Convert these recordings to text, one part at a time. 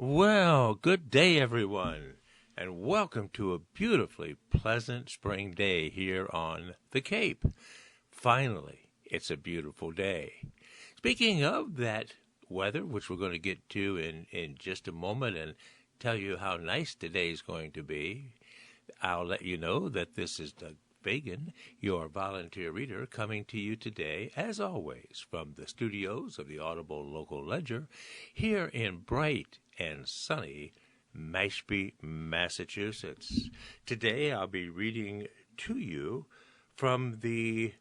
Well, good day, everyone, and welcome to a beautifully pleasant spring day here on the Cape. Finally, it's a beautiful day. Speaking of that weather, which we're going to get to in just a moment and tell you how nice today's going to be, I'll let you know that this is Doug Fagan, your volunteer reader, coming to you today, as always, from the studios of the Audible Local Ledger here in bright and sunny Mashpee, Massachusetts. Today I'll be reading to you from the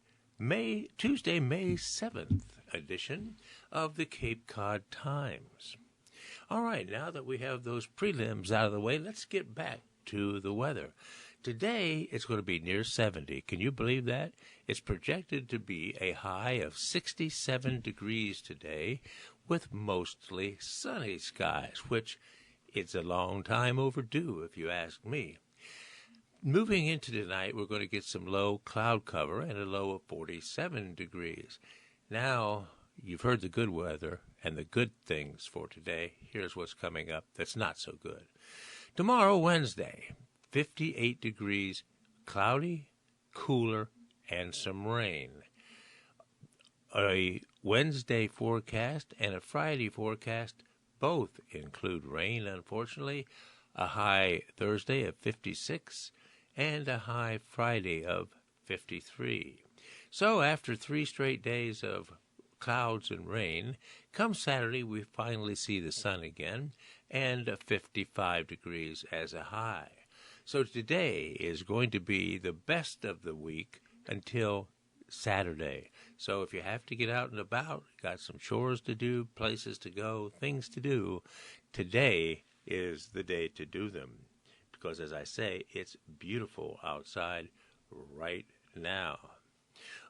Tuesday, May 7th edition of the Cape Cod Times. All right, now that we have those prelims out of the way, let's get back to the weather. Today, it's going to be near 70. Can you believe that? It's projected to be a high of 67 degrees today with mostly sunny skies, which it's a long time overdue, if you ask me. Moving into tonight, we're going to get some low cloud cover and a low of 47 degrees. Now, you've heard the good weather and the good things for today. Here's what's coming up that's not so good. Tomorrow, Wednesday, 58 degrees, cloudy, cooler, and some rain. A Wednesday forecast and a Friday forecast both include rain, unfortunately. A high Thursday of 56 and a high Friday of 53. So after 3 straight days of clouds and rain, come Saturday we finally see the sun again and 55 degrees as a high. So today is going to be the best of the week until Saturday. So if you have to get out and about, got some chores to do, places to go, things to do, today is the day to do them. Because as I say, it's beautiful outside right now.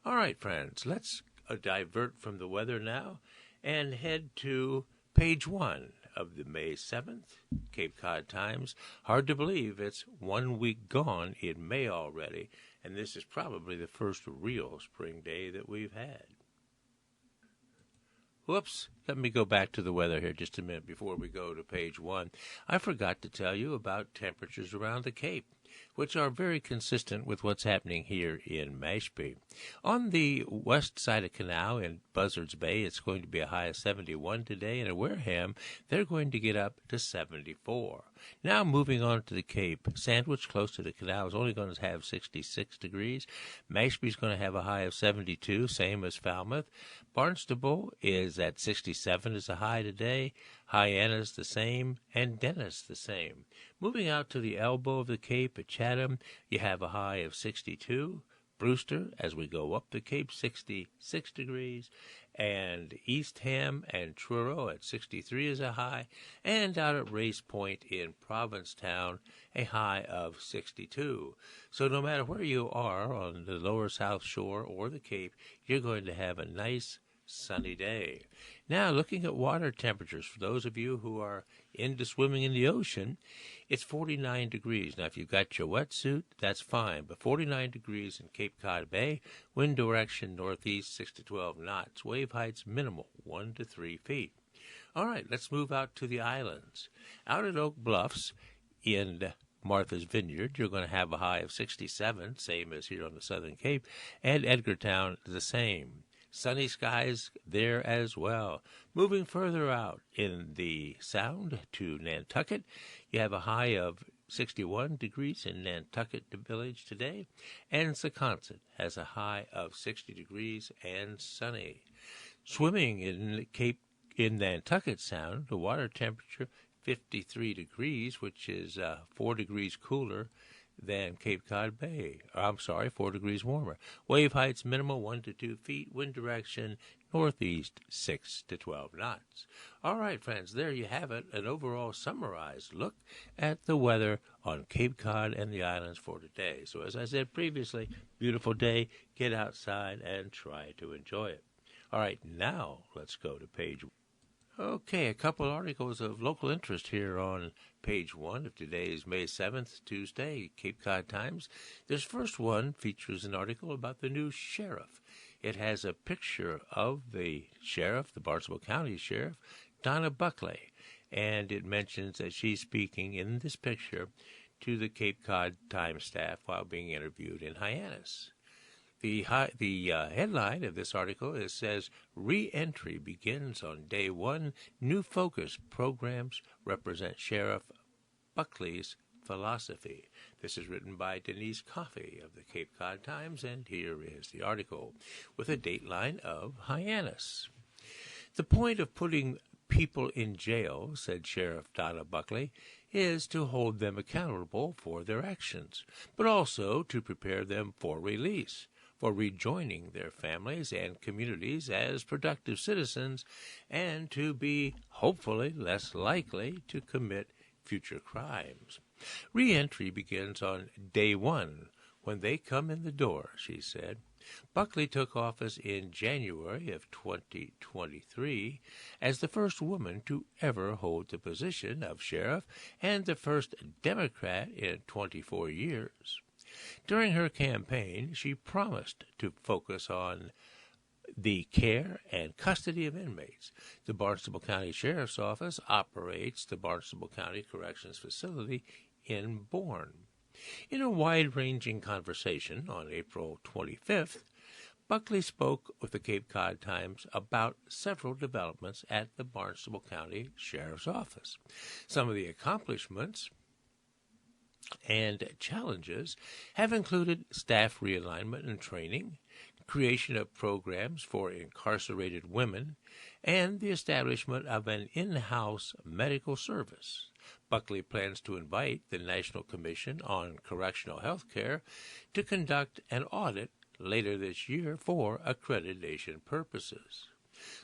All right, friends, let's divert from the weather now and head to page 1 of the May 7th Cape Cod Times. Hard to believe it's 1 week gone in May already, and this is probably the first real spring day that we've had. Whoops, let me go back to the weather here just a minute before we go to page 1. I forgot to tell you about temperatures around the Cape, which are very consistent with what's happening here in Mashpee. On the west side of Canal in Buzzards Bay, it's going to be a high of 71 today, and at Wareham, they're going to get up to 74. Now moving on to the Cape, Sandwich, close to the canal, is only going to have 66 degrees. Mashpee's going to have a high of 72, same as Falmouth. Barnstable is at 67 as a high today. Hyannis the same, and Dennis the same. Moving out to the elbow of the Cape at Chatham, you have a high of 62. Brewster, as we go up the Cape, 66 degrees. And Eastham and Truro at 63 is a high. And out at Race Point in Provincetown, a high of 62. So no matter where you are on the lower South Shore or the Cape, you're going to have a nice sunny day. Now, looking at water temperatures, for those of you who are into swimming in the ocean, it's 49 degrees. Now, if you've got your wetsuit, that's fine, but 49 degrees in Cape Cod Bay, wind direction northeast 6 to 12 knots, wave heights minimal 1 to 3 feet. All right, let's move out to the islands. Out at Oak Bluffs in Martha's Vineyard, you're going to have a high of 67, same as here on the Southern Cape, and Edgartown the same. Sunny skies there as well. Moving further out in the Sound to Nantucket, you have a high of 61 degrees in Nantucket Village today, and Secaucet has a high of 60 degrees and sunny. Swimming in Nantucket Sound, the water temperature 53 degrees, which is 4 degrees cooler than Cape Cod Bay. 4 degrees warmer. Wave heights minimal 1 to 2 feet. Wind direction northeast 6 to 12 knots. All right, friends, there you have it, an overall summarized look at the weather on Cape Cod and the islands for today. So as I said previously, beautiful day. Get outside and try to enjoy it. All right, now let's go to page 1. Okay, a couple articles of local interest here on page 1 of today's May 7th, Tuesday, Cape Cod Times. This first one features an article about the new sheriff. It has a picture of the sheriff, the Barnstable County Sheriff, Donna Buckley. and it mentions that she's speaking in this picture to the Cape Cod Times staff while being interviewed in Hyannis. The headline of this article says, "Re-entry begins on day one. New focus programs represent Sheriff Buckley's philosophy." This is written by Denise Coffey of the Cape Cod Times, and here is the article with a dateline of Hyannis. "The point of putting people in jail," said Sheriff Donna Buckley, "is to hold them accountable for their actions, but also to prepare them for release, for rejoining their families and communities as productive citizens, and to be hopefully less likely to commit future crimes. Re-entry begins on day one, when they come in the door," she said. Buckley took office in January of 2023 as the first woman to ever hold the position of sheriff and the first Democrat in 24 years. During her campaign, she promised to focus on the care and custody of inmates. The Barnstable County Sheriff's Office operates the Barnstable County Corrections Facility in Bourne. In a wide-ranging conversation on April 25th, Buckley spoke with the Cape Cod Times about several developments at the Barnstable County Sheriff's Office. Some of the accomplishments and challenges have included staff realignment and training, creation of programs for incarcerated women, and the establishment of an in-house medical service. Buckley plans to invite the National Commission on Correctional Health Care to conduct an audit later this year for accreditation purposes.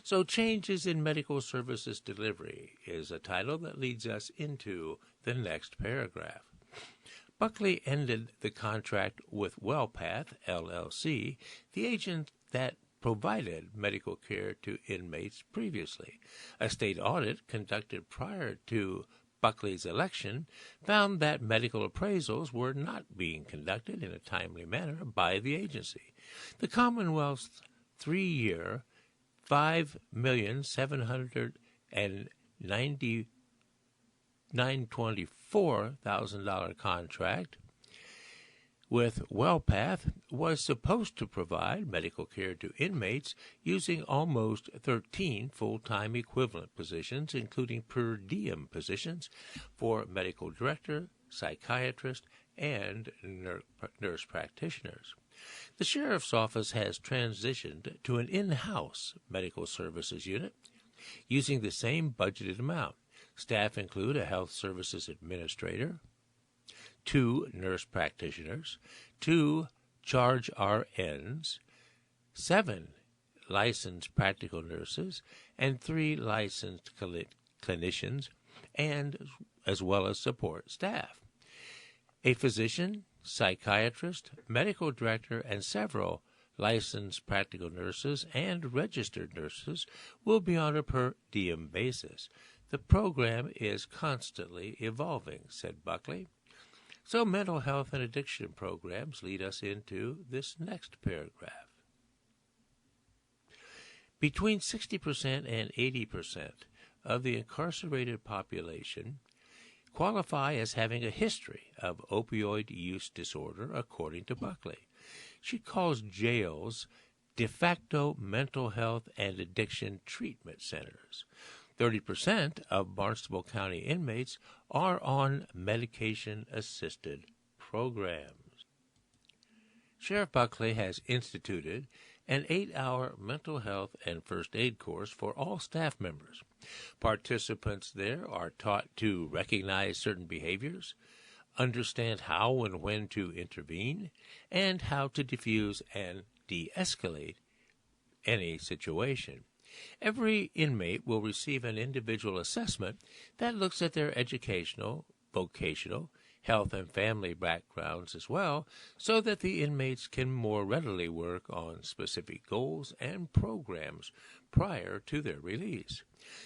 So, Changes in Medical Services Delivery is a title that leads us into the next paragraph. Buckley ended the contract with WellPath, LLC, the agent that provided medical care to inmates previously. A state audit conducted prior to Buckley's election found that medical appraisals were not being conducted in a timely manner by the agency. The Commonwealth's 3-year, $5,794,000 contract with WellPath was supposed to provide medical care to inmates using almost 13 full-time equivalent positions, including per diem positions for medical director, psychiatrist, and nurse practitioners. The Sheriff's Office has transitioned to an in-house medical services unit using the same budgeted amount. Staff include a health services administrator, 2 nurse practitioners, 2 charge RNs, 7 licensed practical nurses, and 3 licensed clinicians, and as well as support staff. A physician, psychiatrist, medical director, and several licensed practical nurses and registered nurses will be on a per diem basis. The program is constantly evolving, said Buckley. So mental health and addiction programs lead us into this next paragraph. Between 60% and 80% of the incarcerated population qualify as having a history of opioid use disorder, according to Buckley. She calls jails de facto mental health and addiction treatment centers. 30% of Barnstable County inmates are on medication-assisted programs. Sheriff Buckley has instituted an 8-hour mental health and first aid course for all staff members. Participants there are taught to recognize certain behaviors, understand how and when to intervene, and how to defuse and de-escalate any situation. Every inmate will receive an individual assessment that looks at their educational, vocational, health, and family backgrounds as well, so that the inmates can more readily work on specific goals and programs prior to their release.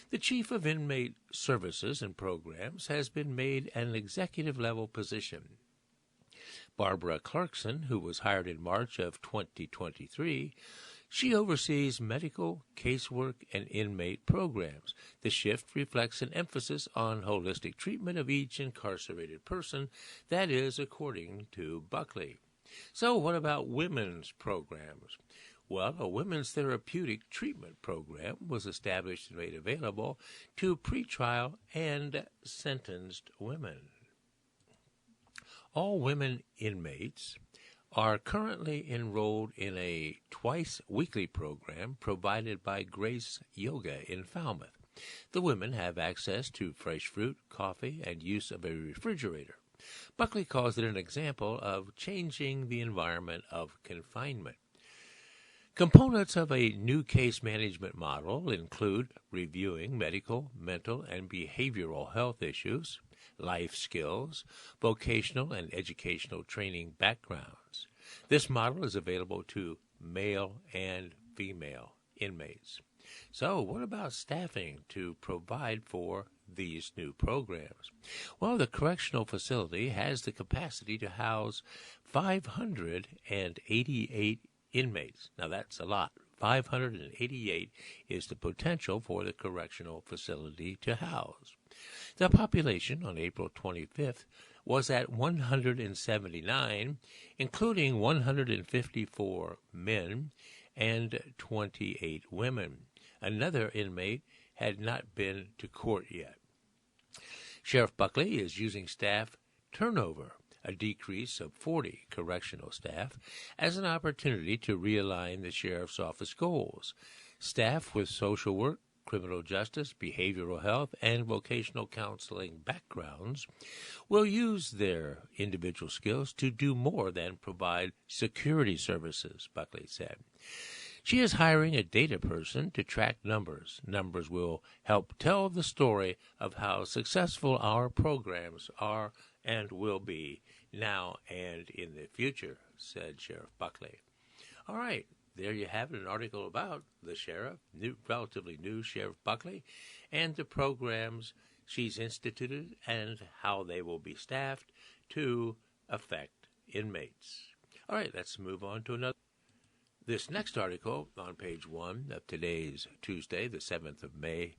The Chief of Inmate Services and Programs has been made an executive-level position. Barbara Clarkson, who was hired in March of 2023, She oversees medical, casework, and inmate programs. The shift reflects an emphasis on holistic treatment of each incarcerated person, that is, according to Buckley. So what about women's programs? Well, a women's therapeutic treatment program was established and made available to pretrial and sentenced women. All women inmates are currently enrolled in a twice-weekly program provided by Grace Yoga in Falmouth. The women have access to fresh fruit, coffee, and use of a refrigerator. Buckley calls it an example of changing the environment of confinement. Components of a new case management model include reviewing medical, mental, and behavioral health issues, life skills, vocational and educational training backgrounds. This model is available to male and female inmates. So what about staffing to provide for these new programs? Well, the correctional facility has the capacity to house 588 inmates. Now, that's a lot. 588 is the potential for the correctional facility to house. The population on April 25th was at 179, including 154 men and 28 women. Another inmate had not been to court yet. Sheriff Buckley is using staff turnover, a decrease of 40 correctional staff, as an opportunity to realign the sheriff's office goals. Staff with social work, criminal justice, behavioral health, and vocational counseling backgrounds will use their individual skills to do more than provide security services, Buckley said. She is hiring a data person to track numbers. Numbers will help tell the story of how successful our programs are and will be now and in the future, said Sheriff Buckley. All right, there you have it, an article about the sheriff, relatively new Sheriff Buckley, and the programs she's instituted and how they will be staffed to affect inmates. All right, let's move on to another. This next article on page 1 of today's Tuesday, the 7th of May,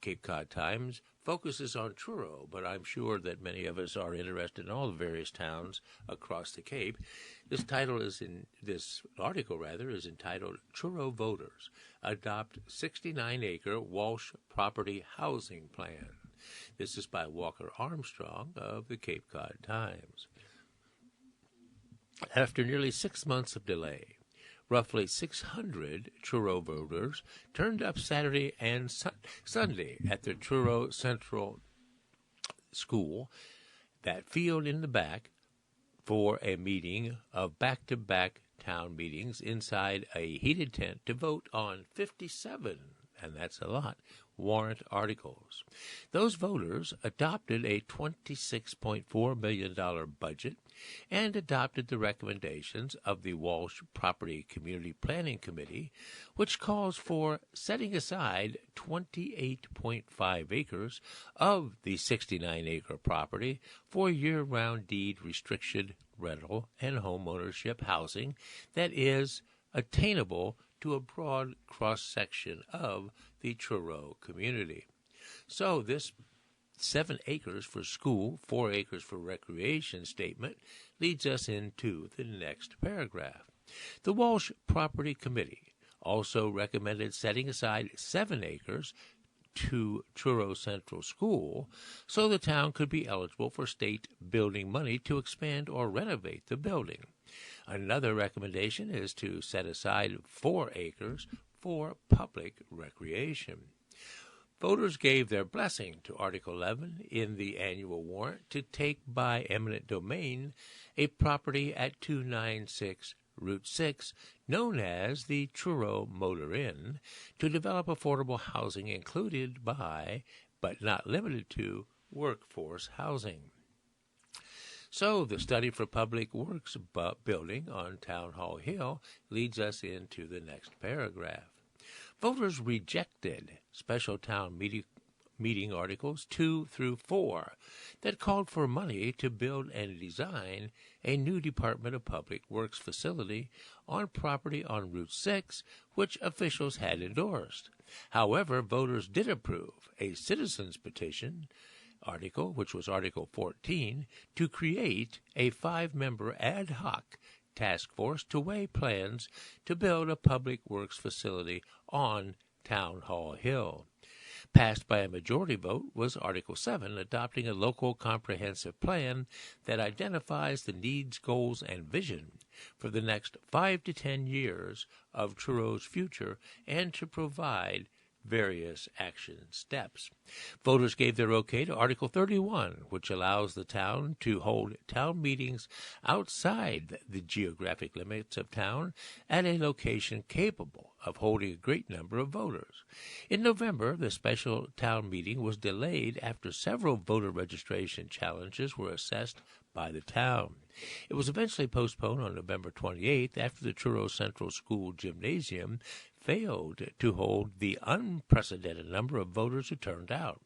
Cape Cod Times, focuses on Truro, but I'm sure that many of us are interested in all the various towns across the Cape. This article is entitled "Truro Voters Adopt 69-Acre Walsh Property Housing Plan." This is by Walker Armstrong of the Cape Cod Times. After nearly 6 months of delay, roughly 600 Truro voters turned up Saturday and Sunday at the Truro Central School, that field in the back, for a meeting of back-to-back town meetings inside a heated tent to vote on 57, and that's a lot, warrant articles. Those voters adopted a $26.4 million budget and adopted the recommendations of the Walsh Property Community Planning Committee, which calls for setting aside 28.5 acres of the 69-acre property for year-round deed-restricted rental and homeownership housing that is attainable to a broad cross-section of the Truro community. So this 7 acres for school, 4 acres for recreation statement leads us into the next paragraph. The Walsh Property Committee also recommended setting aside 7 acres to Truro Central School so the town could be eligible for state building money to expand or renovate the building. Another recommendation is to set aside 4 acres for public recreation. Voters gave their blessing to Article 11 in the annual warrant to take by eminent domain a property at 296 Route 6, known as the Truro Motor Inn, to develop affordable housing included by, but not limited to, workforce housing. So the study for public works building on Town Hall Hill leads us into the next paragraph. Voters rejected special town meeting meeting articles 2 through 4 that called for money to build and design a new Department of Public Works facility on property on Route 6, which officials had endorsed. However, voters did approve a citizens' petition article, which was Article 14, to create a 5-member ad hoc task force to weigh plans to build a public works facility on Town Hall Hill. Passed by a majority vote was Article 7, adopting a local comprehensive plan that identifies the needs, goals, and vision for the next 5 to 10 years of Truro's future and to provide various action steps. Voters gave their okay to Article 31, which allows the town to hold town meetings outside the geographic limits of town at a location capable of holding a great number of voters. In November, the special town meeting was delayed after several voter registration challenges were assessed by the town. It was eventually postponed on November 28th after the Truro Central School Gymnasium failed to hold the unprecedented number of voters who turned out.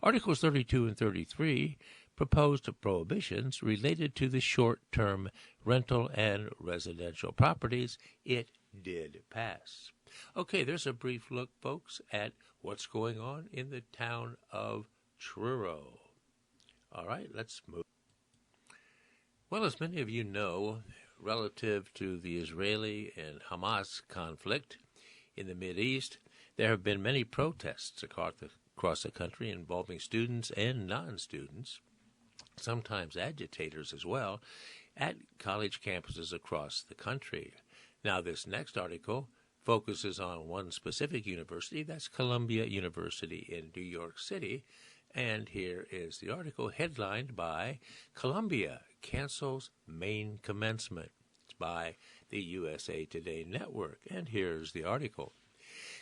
Articles 32 and 33 proposed prohibitions related to the short-term rental and residential properties. It did pass. Okay, there's a brief look, folks, at what's going on in the town of Truro. All right, let's move. Well, as many of you know, relative to the Israeli and Hamas conflict in the Mideast, there have been many protests across the country involving students and non-students, sometimes agitators as well, at college campuses across the country. Now, this next article focuses on one specific university, that's Columbia University in New York City, and here is the article headlined by Columbia Cancels Main Commencement. It's by the USA Today Network, and here's the article.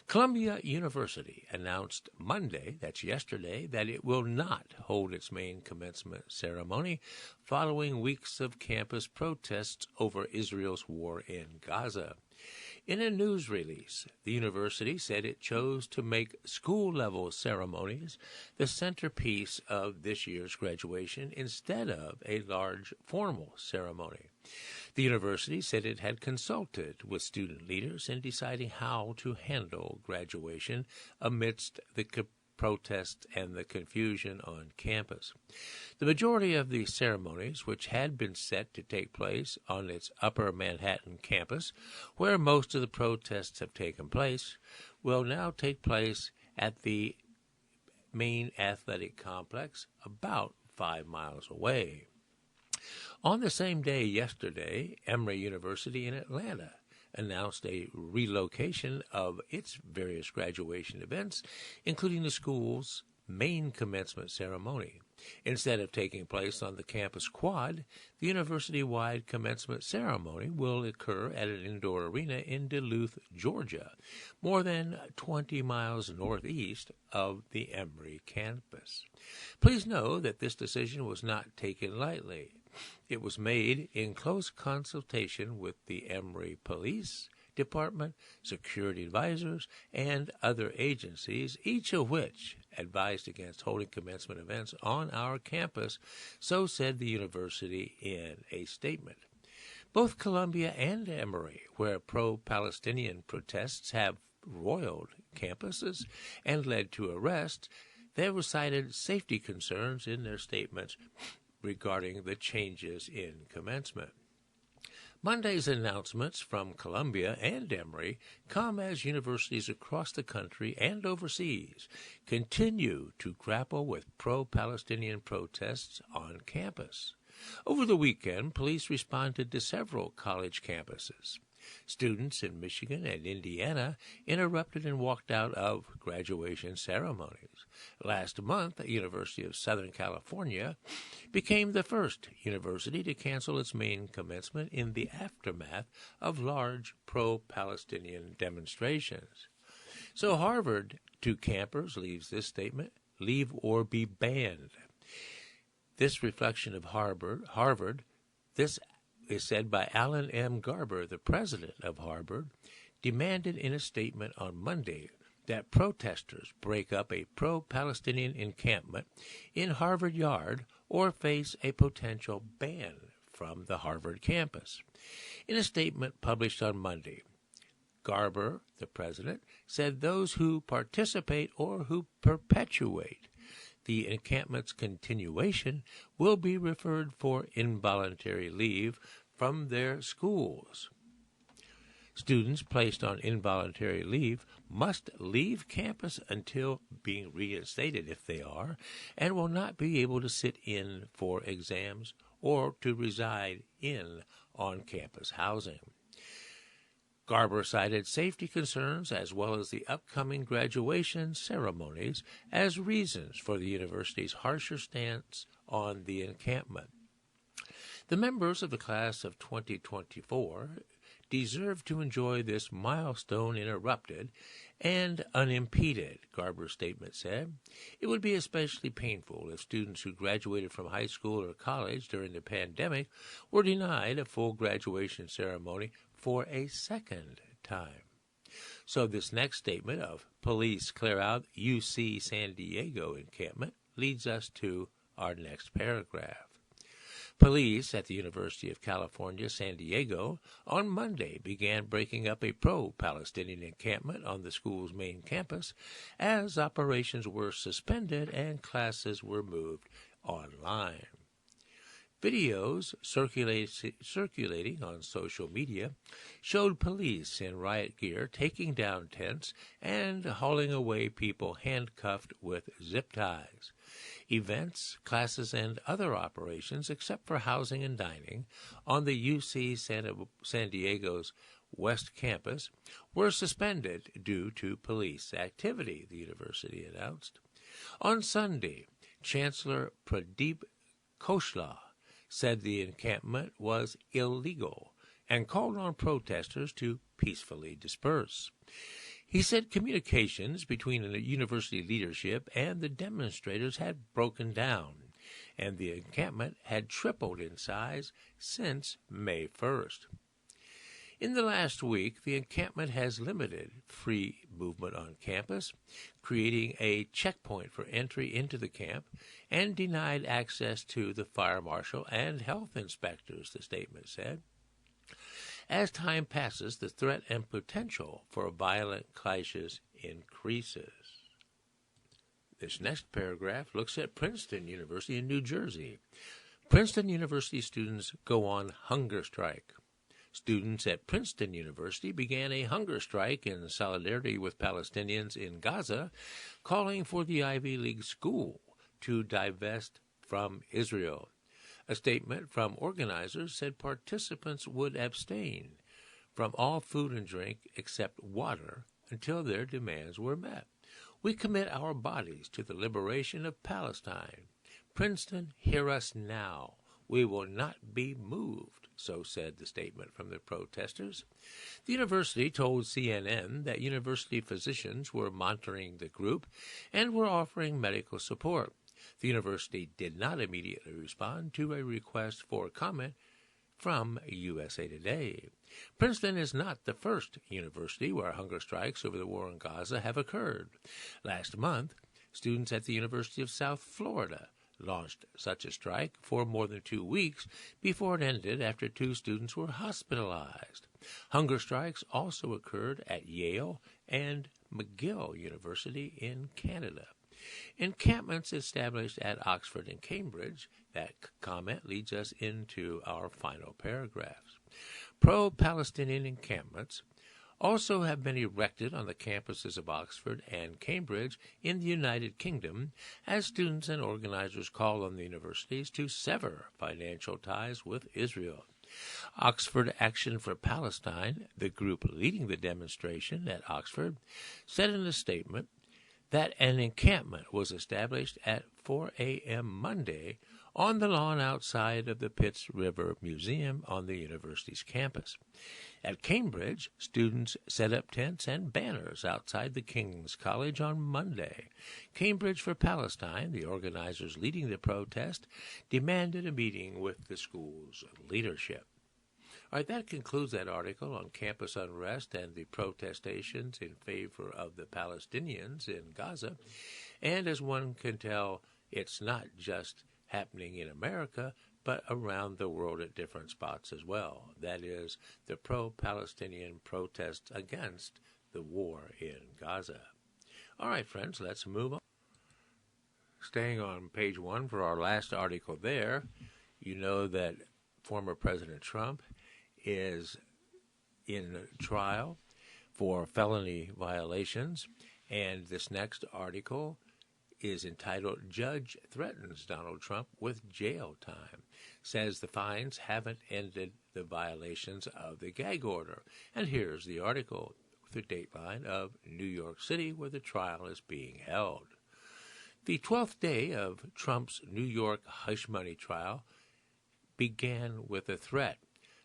Columbia University announced Monday, that's yesterday, that it will not hold its main commencement ceremony following weeks of campus protests over Israel's war in Gaza. In a news release, the university said it chose to make school-level ceremonies the centerpiece of this year's graduation instead of a large formal ceremony. The university said it had consulted with student leaders in deciding how to handle graduation amidst the protests and the confusion on campus. The majority of the ceremonies, which had been set to take place on its Upper Manhattan campus, where most of the protests have taken place, will now take place at the main athletic complex about 5 miles away. On the same day yesterday, Emory University in Atlanta announced a relocation of its various graduation events, including the school's main commencement ceremony. Instead of taking place on the campus quad, the university-wide commencement ceremony will occur at an indoor arena in Duluth, Georgia, more than 20 miles northeast of the Emory campus. Please know that this decision was not taken lightly. It was made in close consultation with the Emory Police Department, security advisors, and other agencies, each of which advised against holding commencement events on our campus, so said the university in a statement. Both Columbia and Emory, where pro-Palestinian protests have roiled campuses and led to arrests, they have cited safety concerns in their statements regarding the changes in commencement. Monday's announcements from Columbia and Emory come as universities across the country and overseas continue to grapple with pro-Palestinian protests on campus. Over the weekend, police responded to several college campuses. Students in Michigan and Indiana interrupted and walked out of graduation ceremonies. Last month, the University of Southern California became the first university to cancel its main commencement in the aftermath of large pro-Palestinian demonstrations. So Harvard, to campers, leaves this statement, "Leave or be banned." This reflection of Harvard, this is said by Alan M. Garber, the president of Harvard, demanded in a statement on Monday that protesters break up a pro-Palestinian encampment in Harvard Yard or face a potential ban from the Harvard campus. In a statement published on Monday, Garber, the president, said those who participate or who perpetuate the encampment's continuation will be referred for involuntary leave from their schools. Students placed on involuntary leave must leave campus until being reinstated if they are, and will not be able to sit in for exams or to reside in on-campus housing. Garber cited safety concerns as well as the upcoming graduation ceremonies as reasons for the university's harsher stance on the encampment. The members of the class of 2024 deserve to enjoy this milestone uninterrupted and unimpeded, Garber's statement said. It would be especially painful if students who graduated from high school or college during the pandemic were denied a full graduation ceremony for a second time. So this next statement of police clear out UC San Diego encampment leads us to our next paragraph. Police at the University of California, San Diego, on Monday began breaking up a pro-Palestinian encampment on the school's main campus as operations were suspended and classes were moved online. Videos circulating on social media showed police in riot gear taking down tents and hauling away people handcuffed with zip ties. Events, classes, and other operations, except for housing and dining, on the UC San Diego's West Campus were suspended due to police activity, the university announced. On Sunday, Chancellor Pradeep Khoshla said the encampment was illegal and called on protesters to peacefully disperse. He said communications between the university leadership and the demonstrators had broken down, and the encampment had tripled in size since May 1st. In the last week, the encampment has limited free movement on campus, creating a checkpoint for entry into the camp, and denied access to the fire marshal and health inspectors, the statement said. As time passes, the threat and potential for violent clashes increases. This next paragraph looks at Princeton University in New Jersey. Princeton University students go on hunger strike. Students at Princeton University began a hunger strike in solidarity with Palestinians in Gaza, calling for the Ivy League school to divest from Israel. A statement from organizers said participants would abstain from all food and drink except water until their demands were met. We commit our bodies to the liberation of Palestine. Princeton, hear us now. We will not be moved, so said the statement from the protesters. The university told CNN that university physicians were monitoring the group and were offering medical support. The university did not immediately respond to a request for comment from USA Today. Princeton is not the first university where hunger strikes over the war in Gaza have occurred. Last month, students at the University of South Florida launched such a strike for more than 2 weeks before it ended after 2 students were hospitalized. Hunger strikes also occurred at Yale and McGill University in Canada. Encampments established at Oxford and Cambridge. That comment leads us into our final paragraphs. Pro-Palestinian encampments also have been erected on the campuses of Oxford and Cambridge in the United Kingdom as students and organizers call on the universities to sever financial ties with Israel. Oxford Action for Palestine, the group leading the demonstration at Oxford, said in a statement that an encampment was established at 4 a.m. Monday on the lawn outside of the Pitts River Museum on the university's campus. At Cambridge, students set up tents and banners outside the King's College on Monday. Cambridge for Palestine, the organizers leading the protest, demanded a meeting with the school's leadership. All right, that concludes that article on campus unrest and the protestations in favor of the Palestinians in Gaza. And as one can tell, it's not just happening in America, but around the world at different spots as well. That is, the pro-Palestinian protests against the war in Gaza. All right, friends, let's move on. Staying on page 1 for our last article there, you know that former President Trump is in trial for felony violations, and this next article is entitled "Judge Threatens Donald Trump with Jail Time." Says the fines haven't ended the violations of the gag order. And here's the article with the dateline of New York City, where the trial is being held. The 12th day of Trump's New York hush money trial began with a threat.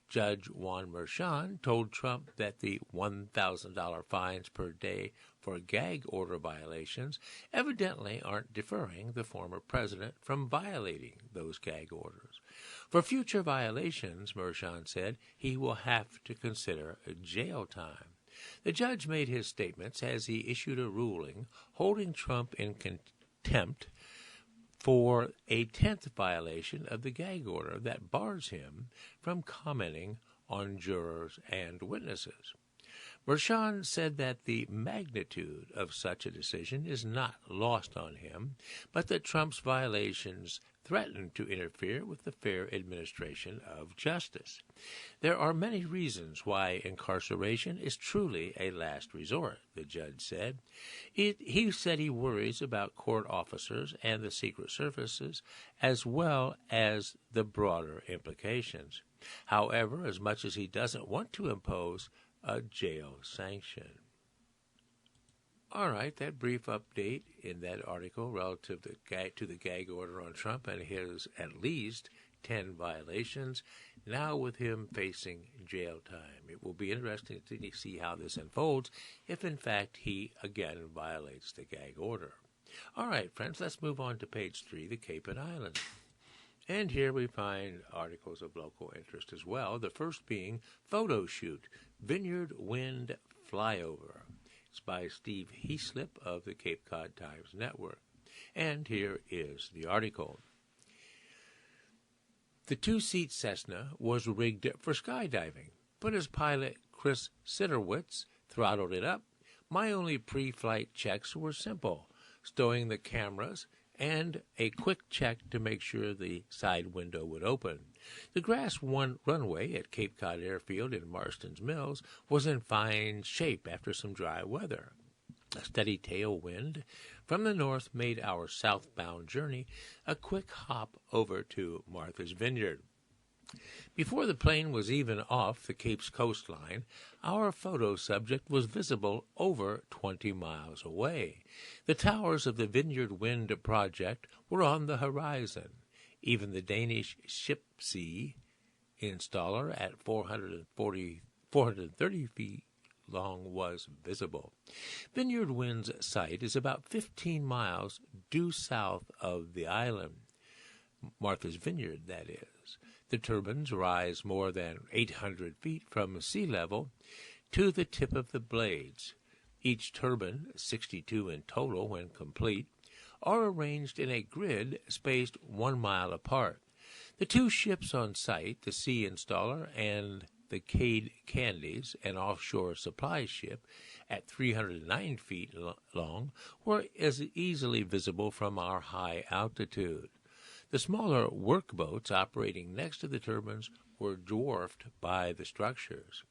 Judge Juan Merchan told Trump that the $1,000 fines per day for gag order violations evidently aren't deterring the former president from violating those gag orders. For future violations, Merchan said, he will have to consider jail time. The judge made his statements as he issued a ruling holding Trump in contempt for a 10th violation of the gag order that bars him from commenting on jurors and witnesses. Merchan said that the magnitude of such a decision is not lost on him, but that Trump's violations threaten to interfere with the fair administration of justice. There are many reasons why incarceration is truly a last resort, the judge said. He said he worries about court officers and the Secret Services, as well as the broader implications. However, as much as he doesn't want to impose a jail sanction. All right, that brief update in that article relative to the gag order on Trump and his at least 10 violations, now with him facing jail time. It will be interesting to see how this unfolds if, in fact, he again violates the gag order. All right, friends, let's move on to page 3, the Cape and Islands. And here we find articles of local interest as well, the first being Photo Shoot, Vineyard Wind Flyover. It's by Steve Heaslip of the Cape Cod Times Network. And here is the article. The 2-seat Cessna was rigged for skydiving, but as pilot Chris Sidorowitz throttled it up, my only pre-flight checks were simple, stowing the cameras and a quick check to make sure the side window would open. The grass runway at Cape Cod Airfield in Marston's Mills was in fine shape after some dry weather. A steady tailwind from the north made our southbound journey a quick hop over to Martha's Vineyard. Before the plane was even off the Cape's coastline, our photo subject was visible over 20 miles away. The towers of the Vineyard Wind project were on the horizon. Even the Danish Shipsea installer at 430 feet long was visible. Vineyard Wind's site is about 15 miles due south of the island. Martha's Vineyard, that is. The turbines rise more than 800 feet from sea level to the tip of the blades. Each turbine, 62 in total when complete, are arranged in a grid spaced 1 mile apart. The two ships on site, the Sea Installer and the Cade Candies, an offshore supply ship at 309 feet long, were as easily visible from our high altitude. The smaller workboats operating next to the turbines were dwarfed by the structures.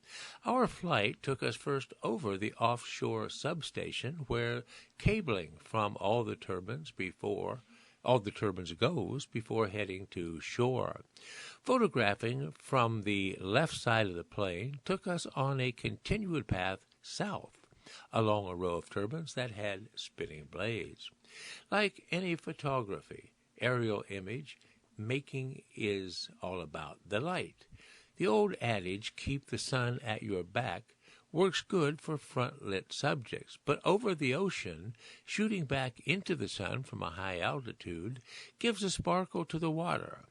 Our flight took us first over the offshore substation where cabling from all the turbines goes before heading to shore. Photographing from the left side of the plane took us on a continued path south along a row of turbines that had spinning blades. Like any photography, aerial image making is all about the light. The old adage, keep the sun at your back, works good for front-lit subjects, but over the ocean, shooting back into the sun from a high altitude gives a sparkle to the water.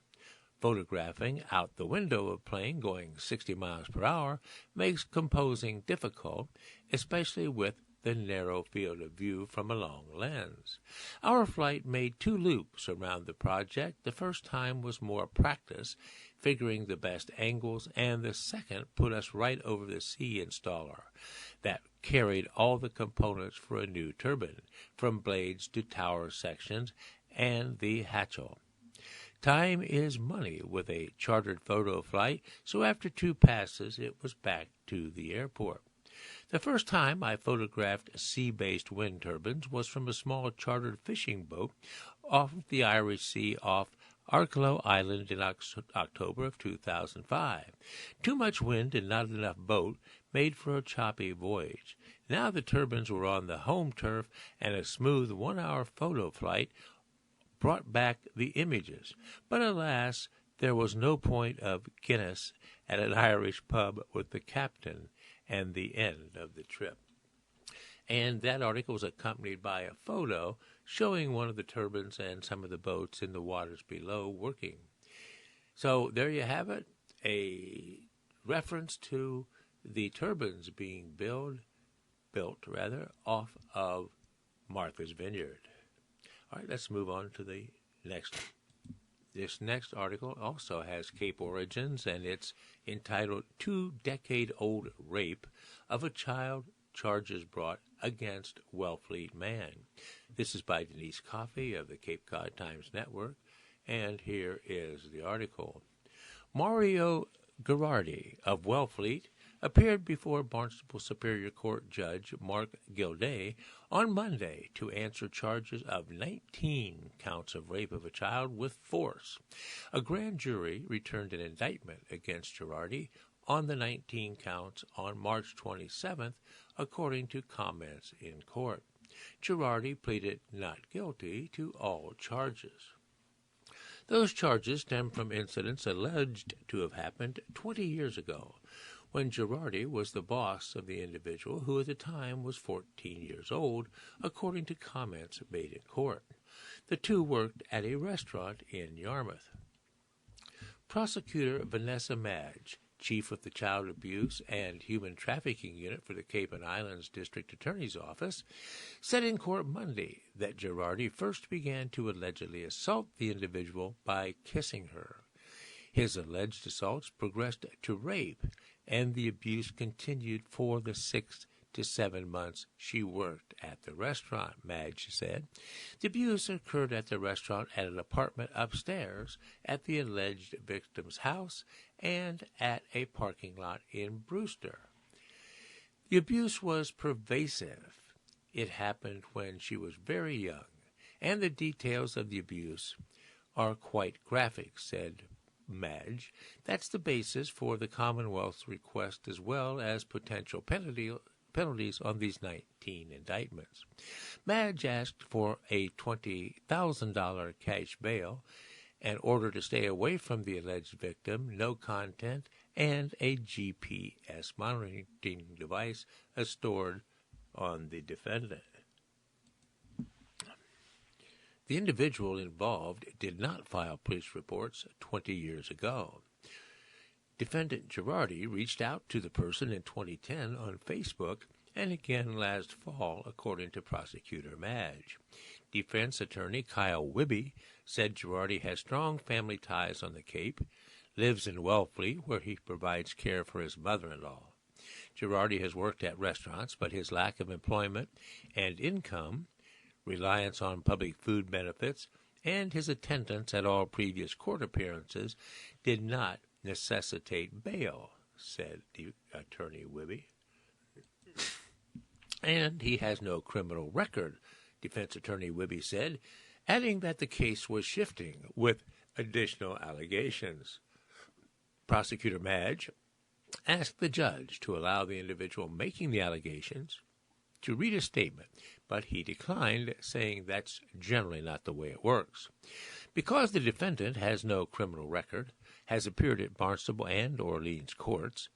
Photographing out the window of a plane going 60 miles per hour makes composing difficult, especially with the narrow field of view from a long lens. Our flight made 2 loops around the project. The first time was more practice, figuring the best angles, and the second put us right over the sea installer that carried all the components for a new turbine, from blades to tower sections and the hatchel. Time is money with a chartered photo flight, so after 2 passes it was back to the airport. The first time I photographed sea-based wind turbines was from a small chartered fishing boat off the Irish Sea off Arklow Island in October of 2005. Too much wind and not enough boat made for a choppy voyage. Now the turbines were on the home turf, and a smooth 1-hour photo flight brought back the images. But alas, there was no point of Guinness at an Irish pub with the captain and the end of the trip. And that article was accompanied by a photo showing one of the turbines and some of the boats in the waters below working. So there you have it, a reference to the turbines being built off of Martha's Vineyard. All right, let's move on to the next. This next article also has Cape origins, and it's entitled 2-Decade-Old Rape of a Child, Charges Brought Against Wellfleet Man. This is by Denise Coffey of the Cape Cod Times Network, and here is the article. Mario Girardi of Wellfleet appeared before Barnstable Superior Court Judge Mark Gilday on Monday to answer charges of 19 counts of rape of a child with force. A grand jury returned an indictment against Girardi on the 19 counts on March 27th, according to comments in court. Girardi pleaded not guilty to all charges. Those charges stem from incidents alleged to have happened 20 years ago, when Girardi was the boss of the individual, who at the time was 14 years old, according to comments made in court. The two worked at a restaurant in Yarmouth. Prosecutor Vanessa Madge, chief of the Child Abuse and Human Trafficking Unit for the Cape and Islands District Attorney's Office, said in court Monday that Girardi first began to allegedly assault the individual by kissing her. His alleged assaults progressed to rape, and the abuse continued for the 6 to 7 months she worked at the restaurant, Madge said. The abuse occurred at the restaurant, at an apartment upstairs, at the alleged victim's house, and at a parking lot in Brewster. The abuse was pervasive. It happened when she was very young, and the details of the abuse are quite graphic, said Madge. That's the basis for the Commonwealth's request, as well as potential penalties on these 19 indictments. Madge asked for a $20,000 cash bail, an order to stay away from the alleged victim, no content, and a GPS monitoring device stored on the defendant. The individual involved did not file police reports 20 years ago. Defendant Girardi reached out to the person in 2010 on Facebook and again last fall, according to prosecutor Madge. Defense attorney Kyle Wibby said Girardi has strong family ties on the Cape, lives in Wellfleet, where he provides care for his mother-in-law. Girardi has worked at restaurants, but his lack of employment and income, reliance on public food benefits, and his attendance at all previous court appearances did not necessitate bail, said the attorney Wibby. And he has no criminal record, defense attorney Wibby said, adding that the case was shifting with additional allegations. Prosecutor Madge asked the judge to allow the individual making the allegations to read a statement, but he declined, saying that's generally not the way it works. Because the defendant has no criminal record, has appeared at Barnstable and Orleans courts,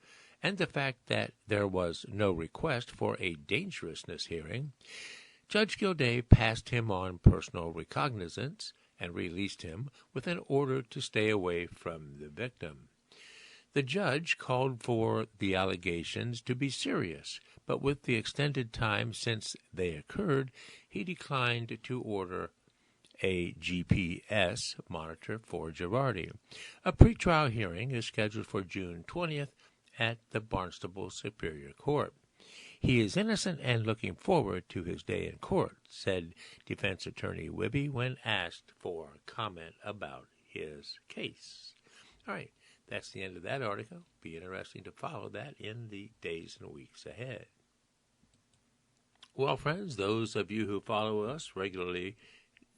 and the fact that there was no request for a dangerousness hearing, Judge Gilday passed him on personal recognizance and released him with an order to stay away from the victim. The judge called for the allegations to be serious, but with the extended time since they occurred, he declined to order a GPS monitor for Girardi. A pretrial hearing is scheduled for June 20th at the Barnstable Superior Court. He is innocent and looking forward to his day in court, said defense attorney Wibby when asked for comment about his case. All right, that's the end of that article. Be interesting to follow that in the days and weeks ahead. Well, friends, those of you who follow us regularly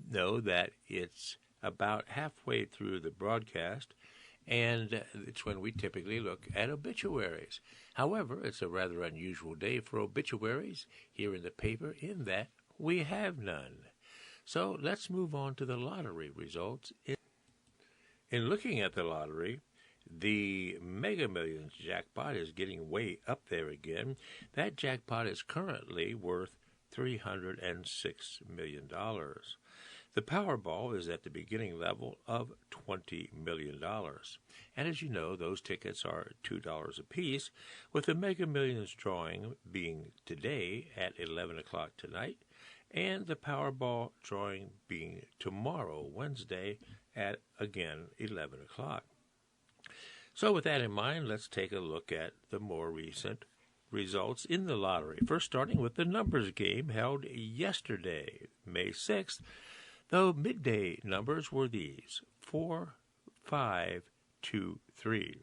know that it's about halfway through the broadcast, and it's when we typically look at obituaries. However, it's a rather unusual day for obituaries here in the paper in that we have none. So let's move on to the lottery results. In looking at the lottery, the Mega Millions jackpot is getting way up there again. That jackpot is currently worth $306 million. The Powerball is at the beginning level of $20 million. And as you know, those tickets are $2 apiece, with the Mega Millions drawing being today at 11 o'clock tonight, and the Powerball drawing being tomorrow, Wednesday, at, again, 11 o'clock. So with that in mind, let's take a look at the more recent results in the lottery. First, starting with the numbers game held yesterday, May 6th. The midday numbers were these: 4, 5, 2, 3.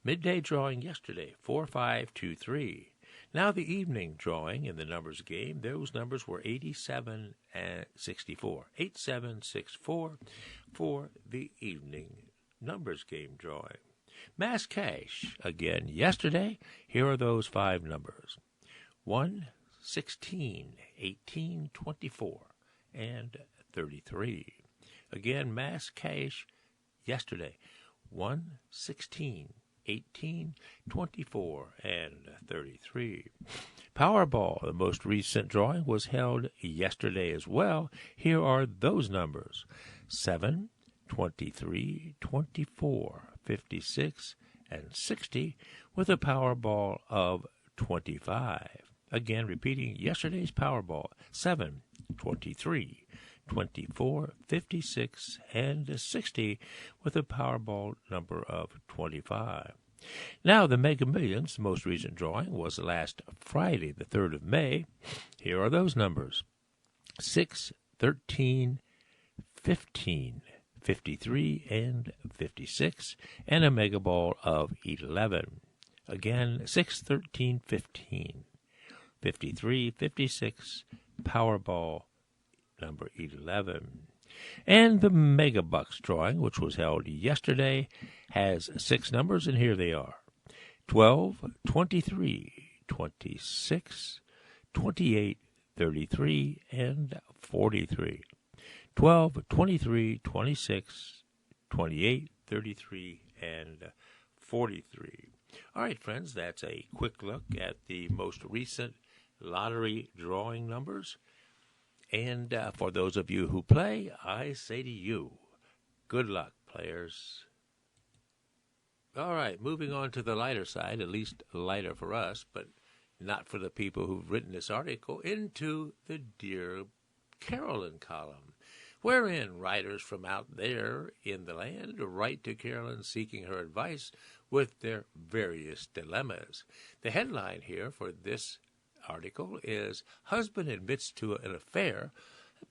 Midday drawing yesterday, 4, 5, 2, 3. Now the evening drawing in the numbers game, those numbers were 87 and 64. 8764 for the evening numbers game drawing. Mass cash, again yesterday, here are those 5 numbers: 1, 16, 18, 24, and 33. Again, mass cash yesterday: 1, 16, 18, 24, and 33. Powerball, the most recent drawing, was held yesterday as well. Here are those numbers: 7, 23, 24, 56, and 60, with a Powerball of 25. Again, repeating yesterday's Powerball: 7, 23, 24, 56, and 60, with a Powerball number of 25. Now, the Mega Millions, the most recent drawing, was last Friday, the 3rd of May. Here are those numbers: 6, 13, 15, 53, and 56, and a Mega Ball of 11. Again, 6, 13, 15, 53, 56, Powerball number 11. And the Mega Bucks drawing, which was held yesterday, has 6 numbers, and here they are: 12, 23, 26, 28, 33, and 43. 12, 23, 26, 28, 33, and 43. All right, friends, that's a quick look at the most recent lottery drawing numbers. And for those of you who play, I say to you, good luck, players. All right, moving on to the lighter side, at least lighter for us, but not for the people who've written this article, into the Dear Carolyn column, wherein writers from out there in the land write to Carolyn seeking her advice with their various dilemmas. The headline here for this article is: Husband admits to an affair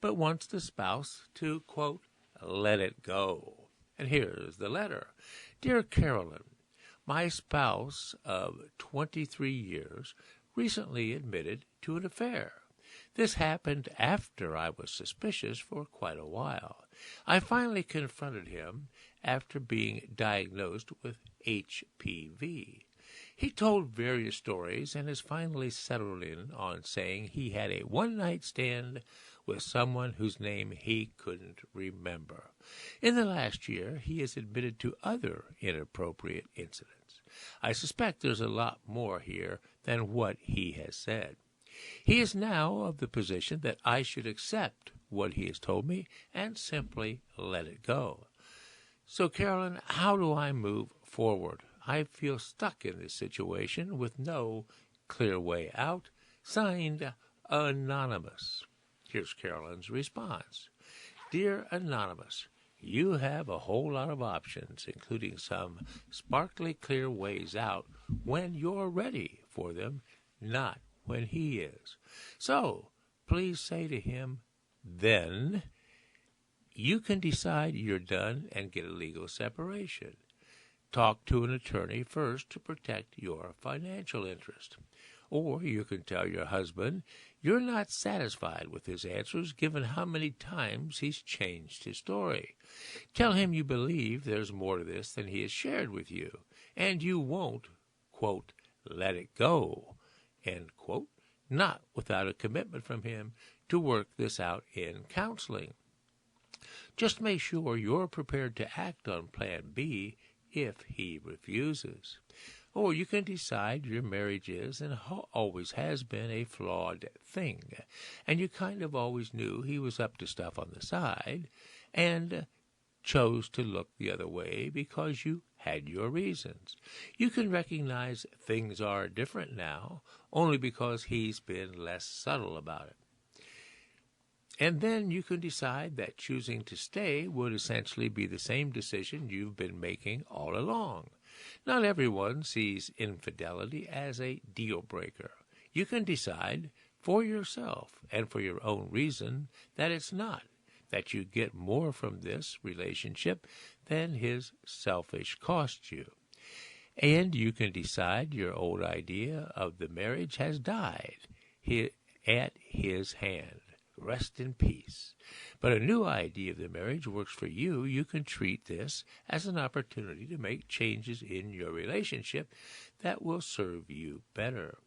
but wants the spouse to, quote, let it go. And here's the letter. Dear Carolyn, my spouse of 23 years recently admitted to an affair. This happened after I was suspicious for quite a while. I finally confronted him after being diagnosed with HPV. He told various stories and has finally settled in on saying he had a one-night stand with someone whose name he couldn't remember. In the last year, he has admitted to other inappropriate incidents. I suspect there's a lot more here than what he has said. He is now of the position that I should accept what he has told me and simply let it go. So, Carolyn, how do I move forward? I feel stuck in this situation with no clear way out. Signed, Anonymous. Here's Carolyn's response. Dear Anonymous, you have a whole lot of options, including some sparkly clear ways out when you're ready for them, not when he is. So, please say to him, then you can decide you're done and get a legal separation. Talk to an attorney first to protect your financial interest. Or you can tell your husband you're not satisfied with his answers given how many times he's changed his story. Tell him you believe there's more to this than he has shared with you, and you won't, quote, let it go, end quote, not without a commitment from him to work this out in counseling. Just make sure you're prepared to act on Plan B if he refuses. Or you can decide your marriage is and always has been a flawed thing, and you kind of always knew he was up to stuff on the side, and chose to look the other way because you had your reasons. You can recognize things are different now only because he's been less subtle about it. And then you can decide that choosing to stay would essentially be the same decision you've been making all along. Not everyone sees infidelity as a deal breaker. You can decide for yourself and for your own reason that it's not, that you get more from this relationship than his selfish cost you. And you can decide your old idea of the marriage has died at his hand. Rest in peace. But a new idea of the marriage works for you. You can treat this as an opportunity to make changes in your relationship that will serve you better.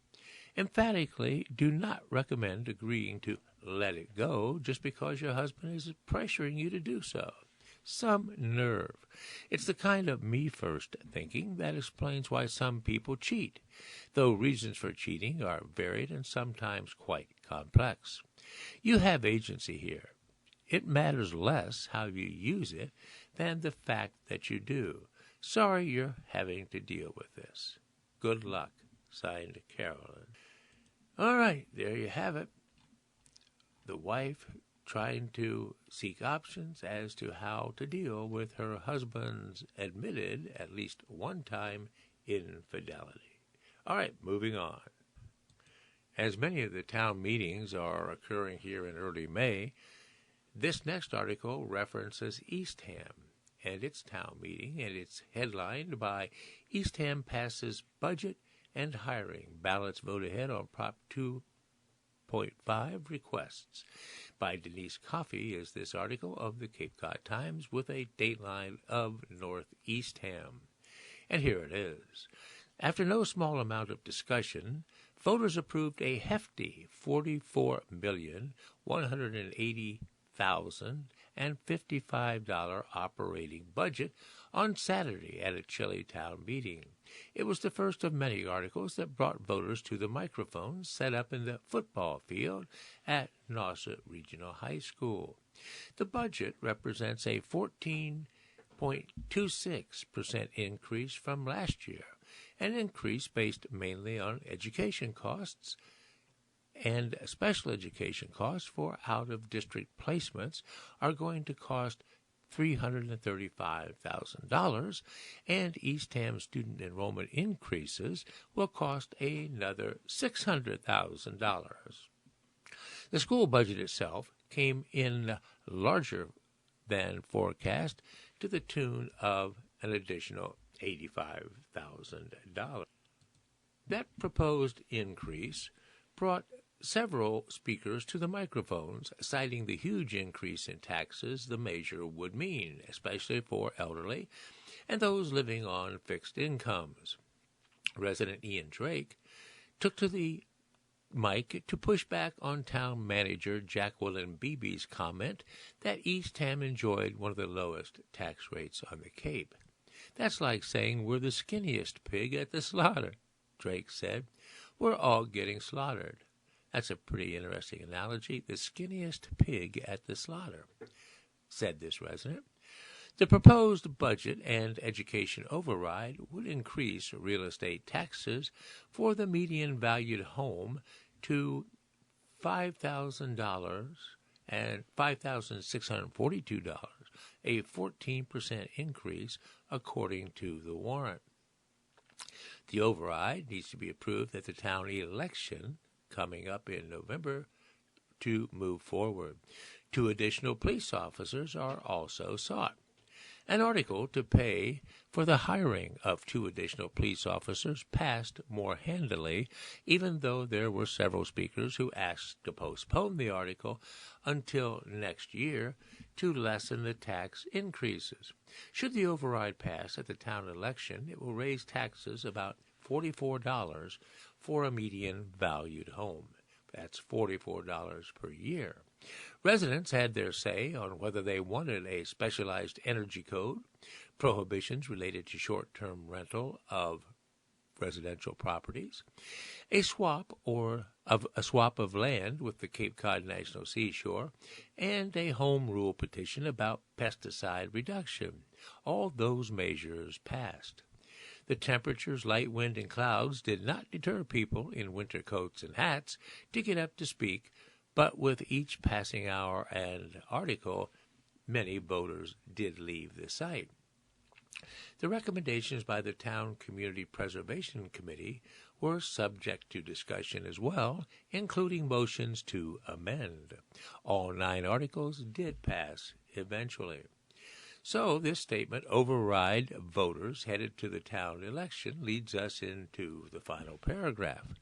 Emphatically, do not recommend agreeing to let it go just because your husband is pressuring you to do so. Some nerve. It's the kind of me-first thinking that explains why some people cheat, though reasons for cheating are varied and sometimes quite complex. You have agency here. It matters less how you use it than the fact that you do. Sorry you're having to deal with this. Good luck. Signed, Carolyn. All right, there you have it. The wife trying to seek options as to how to deal with her husband's admitted, at least one time, infidelity. All right, moving on. As many of the town meetings are occurring here in early May, this next article references Eastham and its town meeting, and it's headlined by Eastham Passes Budget and Hiring. Ballots vote ahead on Prop 2.5 requests. By Denise Coffey is this article of the Cape Cod Times with a dateline of North Eastham. And here it is. After no small amount of discussion, voters approved a hefty $44,180,055 operating budget on Saturday at a Chile town meeting. It was the first of many articles that brought voters to the microphones set up in the football field at Nauset Regional High School. The budget represents a 14.26% increase from last year, an increase based mainly on education costs, and special education costs for out-of-district placements are going to cost $335,000, and Eastham student enrollment increases will cost another $600,000. The school budget itself came in larger than forecast to the tune of an additional $85,000. That proposed increase brought several speakers to the microphones, citing the huge increase in taxes the measure would mean, especially for elderly and those living on fixed incomes. Resident Ian Drake took to the mic to push back on town manager Jacqueline Beebe's comment that Eastham enjoyed one of the lowest tax rates on the Cape. That's like saying we're the skinniest pig at the slaughter, Drake said. We're all getting slaughtered. That's a pretty interesting analogy. The skinniest pig at the slaughter, said this resident. The proposed budget and education override would increase real estate taxes for the median valued home to $5,000 and $5,642, a 14% increase according to the warrant. The override needs to be approved at the town election coming up in November to move forward. 2 additional police officers are also sought. An article to pay for the hiring of 2 additional police officers passed more handily, even though there were several speakers who asked to postpone the article until next year to lessen the tax increases. Should the override pass at the town election, it will raise taxes about $44 for a median valued home. That's $44 per year. Residents had their say on whether they wanted a specialized energy code, prohibitions related to short-term rental of residential properties, a swap of land with the Cape Cod National Seashore, and a home rule petition about pesticide reduction. All those measures passed. The temperatures, light wind, and clouds did not deter people in winter coats and hats to get up to speak, but with each passing hour and article, many voters did leave the site. The recommendations by the Town Community Preservation Committee were subject to discussion as well, including motions to amend. All 9 articles did pass eventually. So this statement, override voters headed to the town election, leads us into the final paragraph.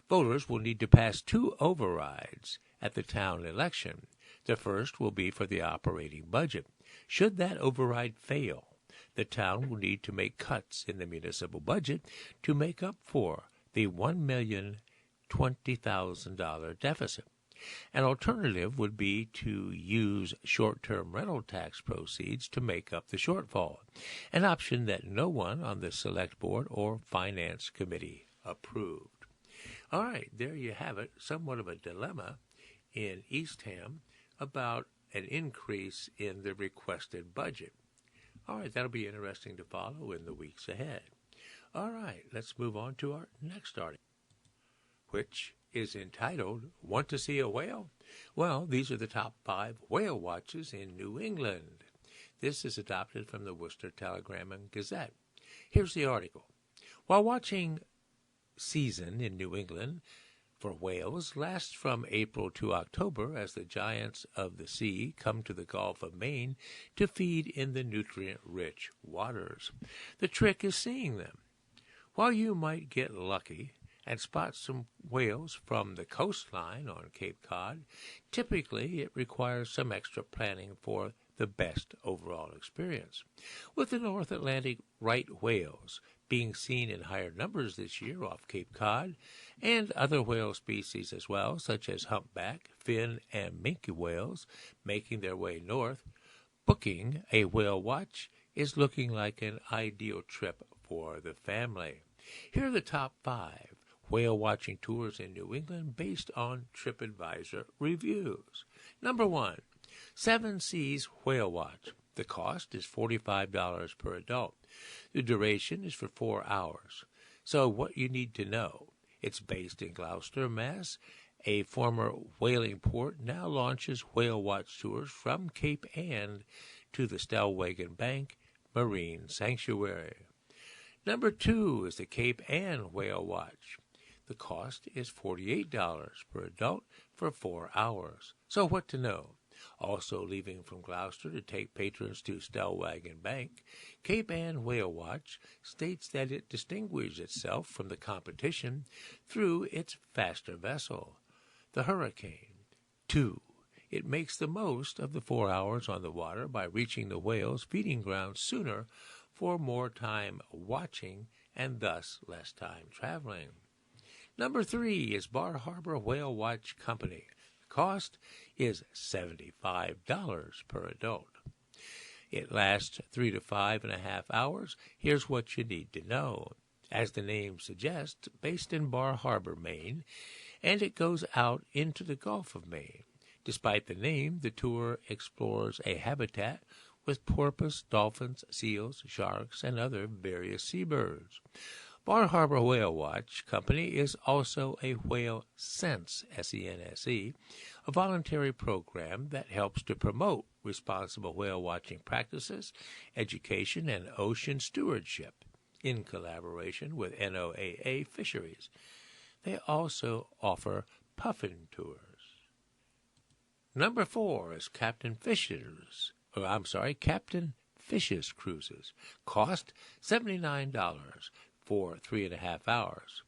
Voters will need to pass 2 overrides at the town election. The first will be for the operating budget. Should that override fail, the town will need to make cuts in the municipal budget to make up for the $1,020,000 deficit. An alternative would be to use short-term rental tax proceeds to make up the shortfall, an option that no one on the Select Board or Finance Committee approved. All right, there you have it, somewhat of a dilemma in Eastham about an increase in the requested budget. All right, that'll be interesting to follow in the weeks ahead. All right, let's move on to our next article, which is entitled, Want to See a Whale? Well, these are the top 5 whale watches in New England. This is adopted from the Worcester Telegram and Gazette. Here's the article. While watching season in New England for whales lasts from April to October as the giants of the sea come to the Gulf of Maine to feed in the nutrient-rich waters. The trick is seeing them. While you might get lucky and spot some whales from the coastline on Cape Cod, typically it requires some extra planning for the best overall experience. With the North Atlantic right whales being seen in higher numbers this year off Cape Cod, and other whale species as well, such as humpback, fin, and minke whales, making their way north, booking a whale watch is looking like an ideal trip for the family. Here are the top 5 whale watching tours in New England based on TripAdvisor reviews. Number 1, Seven Seas Whale Watch. The cost is $45 per adult. The duration is for 4 hours. So what you need to know, it's based in Gloucester, Mass. A former whaling port now launches whale watch tours from Cape Ann to the Stellwagen Bank Marine Sanctuary. Number 2 is the Cape Ann Whale Watch. The cost is $48 per adult for 4 hours. So what to know? Also leaving from Gloucester to take patrons to Stellwagen Bank, Cape Ann Whale Watch states that it distinguishes itself from the competition through its faster vessel, the Hurricane. 2. It makes the most of the 4 hours on the water by reaching the whales' feeding grounds sooner for more time watching and thus less time traveling. Number 3 is Bar Harbor Whale Watch Company. The cost is $75 per adult. It lasts 3 to 5.5 hours. Here's what you need to know. As the name suggests, based in Bar Harbor, Maine, and it goes out into the Gulf of Maine. Despite the name, the tour explores a habitat with porpoise, dolphins, seals, sharks, and other various seabirds. Bar Harbor Whale Watch Company is also a Whale Sense, S-E-N-S-E, a voluntary program that helps to promote responsible whale watching practices, education, and ocean stewardship in collaboration with NOAA Fisheries. They also offer puffin tours. Number 4 is Captain Fish's Cruises. Cost $79 for 3.5 hours.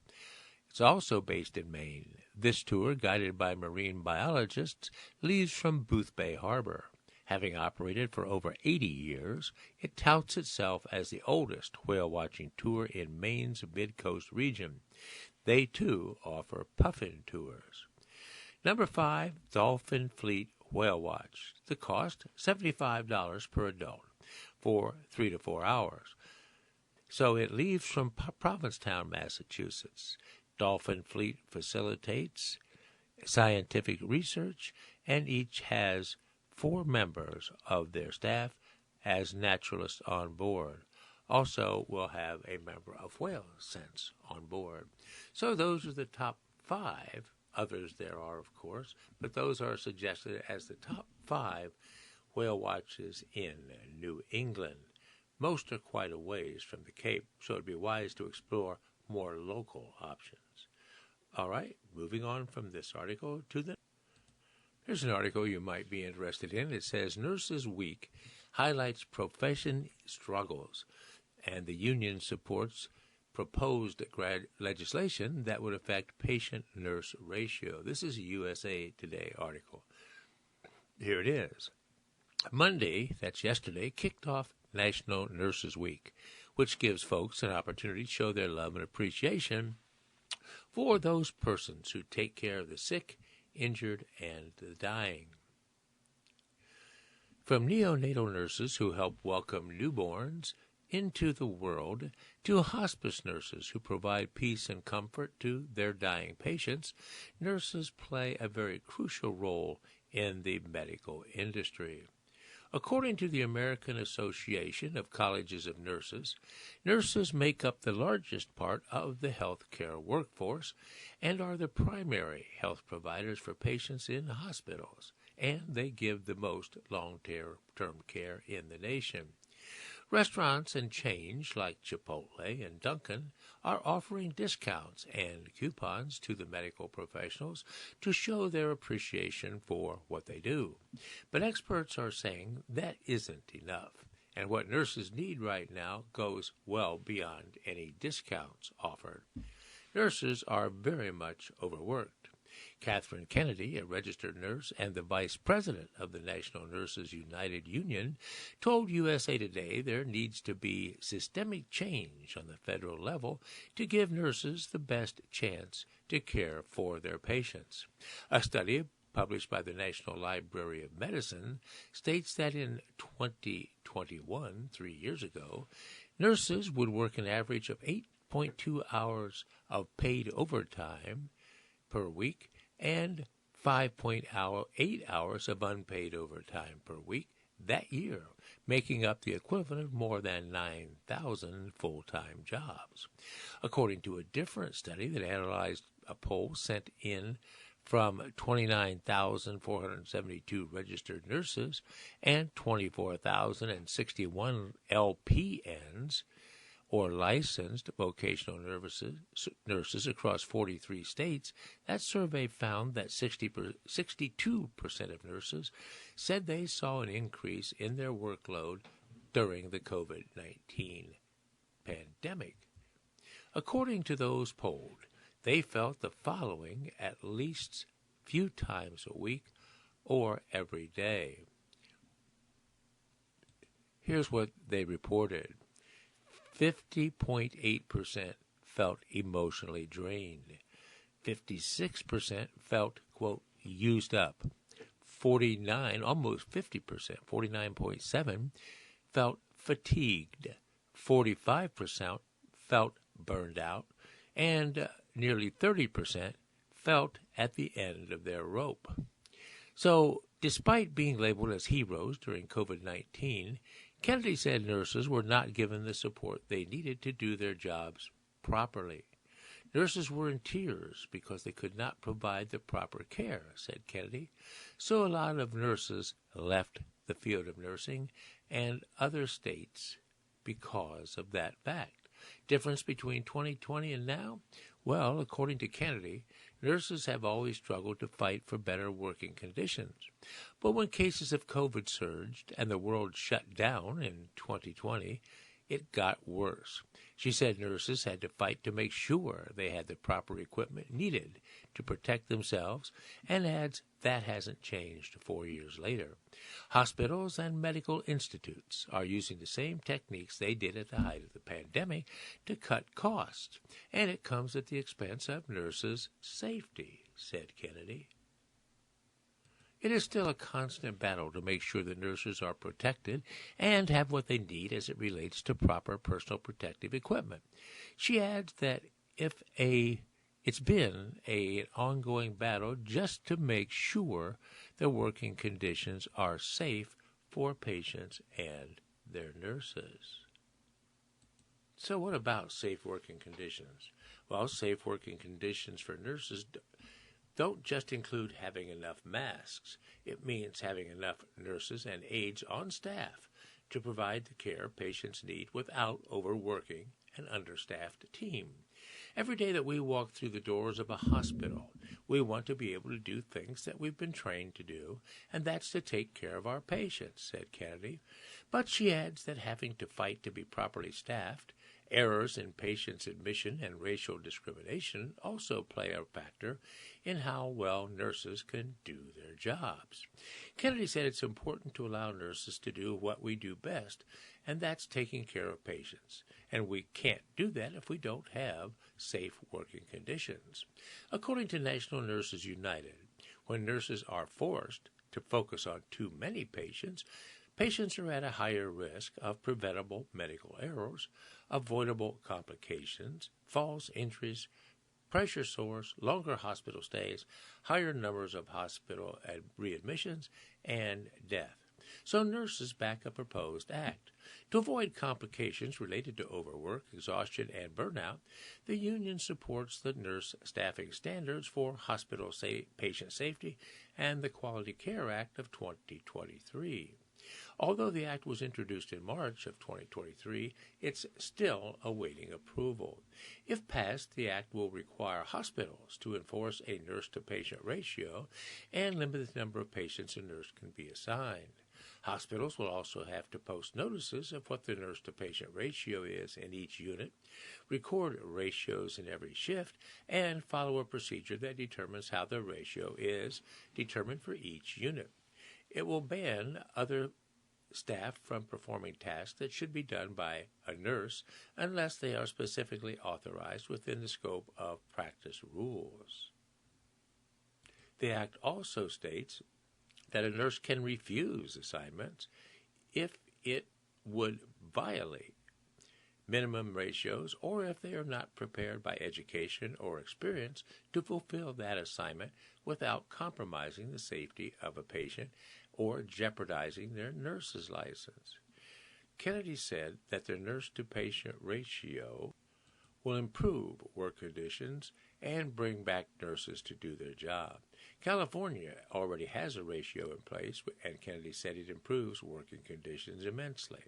It's also based in Maine. This tour, guided by marine biologists, leaves from Boothbay Harbor. Having operated for over 80 years, it touts itself as the oldest whale-watching tour in Maine's mid-coast region. They, too, offer puffin tours. Number 5, Dolphin Fleet Whale Watch. The cost, $75 per adult for 3 to 4 hours. So it leaves from Provincetown, Massachusetts. Dolphin Fleet facilitates scientific research, and each has 4 members of their staff as naturalists on board. Also will have a member of Whale Sense on board. So those are the top 5. Others there are, of course, but those are suggested as the top 5 whale watches in New England. Most are quite a ways from the Cape, so it would be wise to explore more local options. All right, moving on from this article to the... Here's an article you might be interested in. It says, Nurses Week highlights profession struggles, and the union supports proposed legislation that would affect patient-nurse ratio. This is a USA Today article. Here it is. Monday, that's yesterday, kicked off National Nurses Week, which gives folks an opportunity to show their love and appreciation for those persons who take care of the sick, injured, and the dying. From neonatal nurses who help welcome newborns into the world to hospice nurses who provide peace and comfort to their dying patients, nurses play a very crucial role in the medical industry. According to the American Association of Colleges of Nurses, nurses make up the largest part of the healthcare workforce and are the primary health providers for patients in hospitals, and they give the most long-term care in the nation. Restaurants and chains like Chipotle and Dunkin' are offering discounts and coupons to the medical professionals to show their appreciation for what they do. But experts are saying that isn't enough, and what nurses need right now goes well beyond any discounts offered. Nurses are very much overworked. Catherine Kennedy, a registered nurse and the vice president of the National Nurses United Union, told USA Today there needs to be systemic change on the federal level to give nurses the best chance to care for their patients. A study published by the National Library of Medicine states that in 2021, 3 years ago, nurses would work an average of 8.2 hours of paid overtime per week and 5.8 hours of unpaid overtime per week that year, making up the equivalent of more than 9,000 full-time jobs. According to a different study that analyzed a poll sent in from 29,472 registered nurses and 24,061 LPNs, or licensed vocational nurses across 43 states, that survey found that 62% of nurses said they saw an increase in their workload during the COVID-19 pandemic. According to those polled, they felt the following at least few times a week or every day. Here's what they reported. 50.8% felt emotionally drained. 56% felt, quote, used up. 49.7% felt fatigued. 45% felt burned out. And nearly 30% felt at the end of their rope. So, despite being labeled as heroes during COVID-19, Kennedy said nurses were not given the support they needed to do their jobs properly. Nurses were in tears because they could not provide the proper care, said Kennedy. So a lot of nurses left the field of nursing and other states because of that fact. Difference between 2020 and now? Well, according to Kennedy, nurses have always struggled to fight for better working conditions. But when cases of COVID surged and the world shut down in 2020, it got worse. She said nurses had to fight to make sure they had the proper equipment needed to protect themselves, and adds that hasn't changed 4 years later. Hospitals and medical institutes are using the same techniques they did at the height of the pandemic to cut costs, and it comes at the expense of nurses' safety, said Kennedy. It is still a constant battle to make sure that nurses are protected and have what they need as it relates to proper personal protective equipment. She adds that it's been an ongoing battle just to make sure the working conditions are safe for patients and their nurses. So what about safe working conditions? Well, safe working conditions for nurses don't just include having enough masks. It means having enough nurses and aides on staff to provide the care patients need without overworking an understaffed team. Every day that we walk through the doors of a hospital, we want to be able to do things that we've been trained to do, and that's to take care of our patients, said Kennedy. But she adds that having to fight to be properly staffed, errors in patients' admission and racial discrimination also play a factor in how well nurses can do their jobs. Kennedy said it's important to allow nurses to do what we do best, and that's taking care of patients. And we can't do that if we don't have safe working conditions. According to National Nurses United, when nurses are forced to focus on too many patients, patients are at a higher risk of preventable medical errors, avoidable complications, falls, injuries, pressure sores, longer hospital stays, higher numbers of hospital readmissions, and death. So nurses back a proposed act. To avoid complications related to overwork, exhaustion, and burnout, the union supports the nurse staffing standards for hospital patient safety and the Quality Care Act of 2023. Although the act was introduced in March of 2023, it's still awaiting approval. If passed, the act will require hospitals to enforce a nurse-to-patient ratio and limit the number of patients a nurse can be assigned. Hospitals will also have to post notices of what the nurse-to-patient ratio is in each unit, record ratios in every shift, and follow a procedure that determines how the ratio is determined for each unit. It will ban other staff from performing tasks that should be done by a nurse unless they are specifically authorized within the scope of practice rules. The Act also states that a nurse can refuse assignments if it would violate minimum ratios or if they are not prepared by education or experience to fulfill that assignment without compromising the safety of a patient or jeopardizing their nurse's license. Kennedy said that the nurse-to-patient ratio will improve work conditions and bring back nurses to do their job. California already has a ratio in place, and Kennedy said it improves working conditions immensely.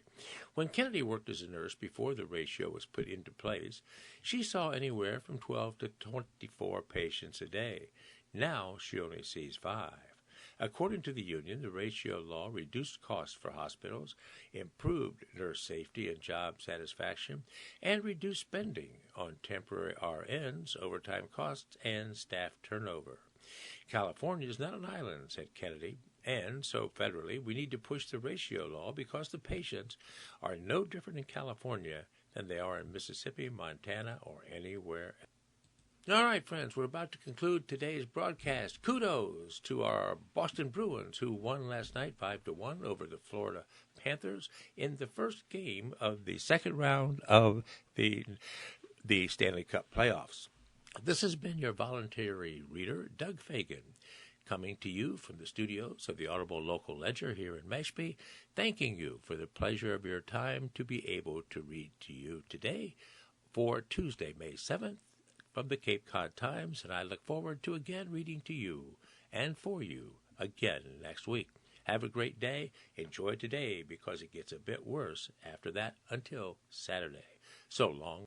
When Kennedy worked as a nurse before the ratio was put into place, she saw anywhere from 12 to 24 patients a day. Now she only sees 5. According to the union, the ratio law reduced costs for hospitals, improved nurse safety and job satisfaction, and reduced spending on temporary RNs, overtime costs, and staff turnover. California is not an island, said Kennedy, and so federally we need to push the ratio law because the patients are no different in California than they are in Mississippi, Montana, or anywhere else. All right, friends, we're about to conclude today's broadcast. Kudos to our Boston Bruins, who won last night 5-1 over the Florida Panthers in the first game of the second round of the Stanley Cup playoffs. This has been your voluntary reader, Doug Fagan, coming to you from the studios of the Audible Local Ledger here in Mashpee, thanking you for the pleasure of your time to be able to read to you today for Tuesday, May 7th, from the Cape Cod Times, and I look forward to again reading to you and for you again next week. Have a great day. Enjoy today because it gets a bit worse after that until Saturday. So long.